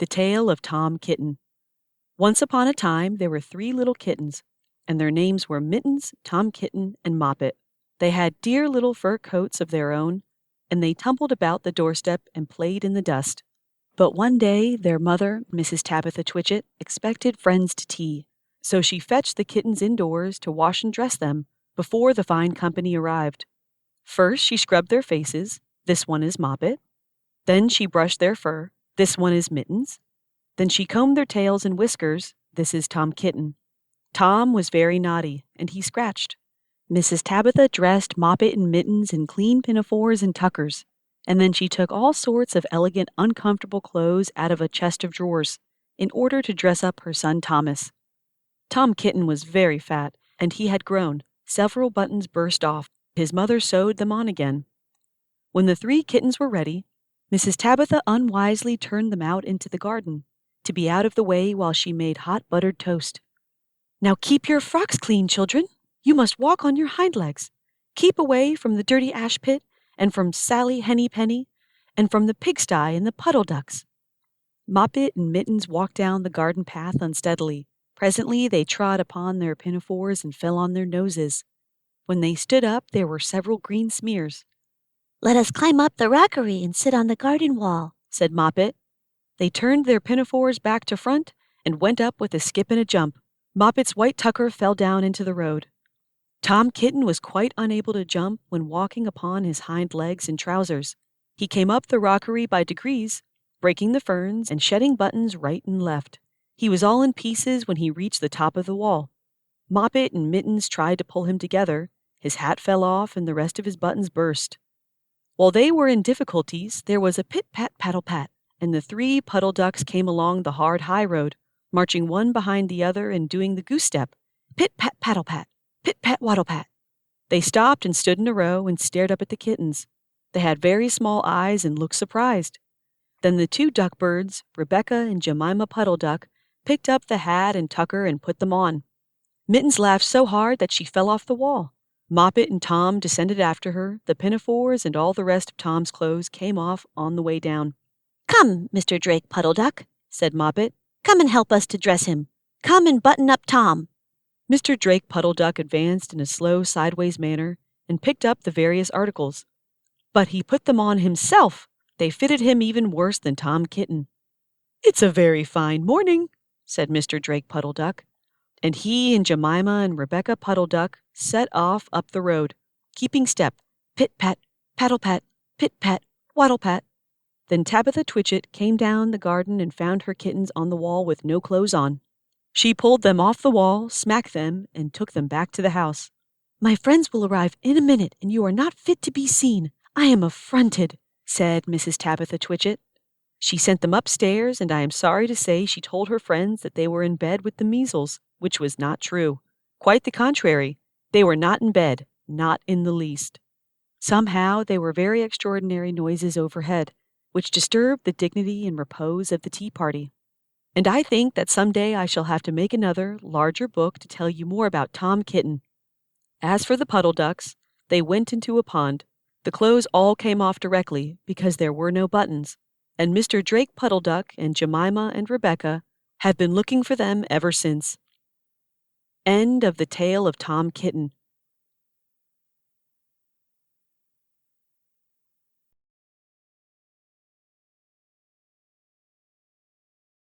The Tale of Tom Kitten. Once upon a time there were 3 little kittens, and their names were Mittens, Tom Kitten, and Moppet. They had dear little fur coats of their own, and they tumbled about the doorstep and played in the dust. But one day their mother, Mrs. Tabitha Twitchit, expected friends to tea, so she fetched the kittens indoors to wash and dress them before the fine company arrived. First she scrubbed their faces. This one is Moppet. Then she brushed their fur. This one is Mittens. Then she combed their tails and whiskers. This is Tom Kitten. Tom was very naughty, and he scratched. Mrs. Tabitha dressed Moppet and Mittens in clean pinafores and tuckers, and then she took all sorts of elegant, uncomfortable clothes out of a chest of drawers in order to dress up her son Thomas. Tom Kitten was very fat, and he had grown. Several buttons burst off. His mother sewed them on again. When the 3 kittens were ready, Mrs. Tabitha unwisely turned them out into the garden, to be out of the way while she made hot buttered toast. "Now keep your frocks clean, children. You must walk on your hind legs. Keep away from the dirty ash pit, and from Sally Henny Penny, and from the pigsty and the puddle ducks." Moppet and Mittens walked down the garden path unsteadily. Presently they trod upon their pinafores and fell on their noses. When they stood up, there were several green smears. "Let us climb up the rockery and sit on the garden wall," said Moppet. They turned their pinafores back to front and went up with a skip and a jump. Moppet's white tucker fell down into the road. Tom Kitten was quite unable to jump when walking upon his hind legs and trousers. He came up the rockery by degrees, breaking the ferns and shedding buttons right and left. He was all in pieces when he reached the top of the wall. Moppet and Mittens tried to pull him together. His hat fell off and the rest of his buttons burst. While they were in difficulties, there was a pit-pat-paddle-pat, and the 3 puddle ducks came along the hard high road, marching one behind the other and doing the goose step. Pit-pat-paddle-pat, pit-pat-waddle-pat. They stopped and stood in a row and stared up at the kittens. They had very small eyes and looked surprised. Then the 2 duck birds, Rebecca and Jemima Puddle Duck, picked up the hat and tucker and put them on. Mittens laughed so hard that she fell off the wall. Moppet and Tom descended after her. The pinafores and all the rest of Tom's clothes came off on the way down. "Come, Mr. Drake Puddle Duck," said Moppet. "Come and help us to dress him. Come and button up Tom." Mr. Drake Puddle Duck advanced in a slow sideways manner and picked up the various articles. But he put them on himself. They fitted him even worse than Tom Kitten. "It's a very fine morning," said Mr. Drake Puddle Duck. And he and Jemima and Rebecca Puddle Duck set off up the road, keeping step, pit-pat, paddle-pat, pit-pat, waddle-pat. Then Tabitha Twitchit came down the garden and found her kittens on the wall with no clothes on. She pulled them off the wall, smacked them, and took them back to the house. "My friends will arrive in a minute, and you are not fit to be seen. I am affronted," said Mrs. Tabitha Twitchit. She sent them upstairs, and I am sorry to say she told her friends that they were in bed with the measles, which was not true. Quite the contrary. They were not in bed, not in the least. Somehow there were very extraordinary noises overhead, which disturbed the dignity and repose of the tea party. And I think that some day I shall have to make another, larger book to tell you more about Tom Kitten. As for the puddle ducks, they went into a pond. The clothes all came off directly because there were no buttons, and Mr. Drake Puddle Duck and Jemima and Rebecca have been looking for them ever since. End of the Tale of Tom Kitten.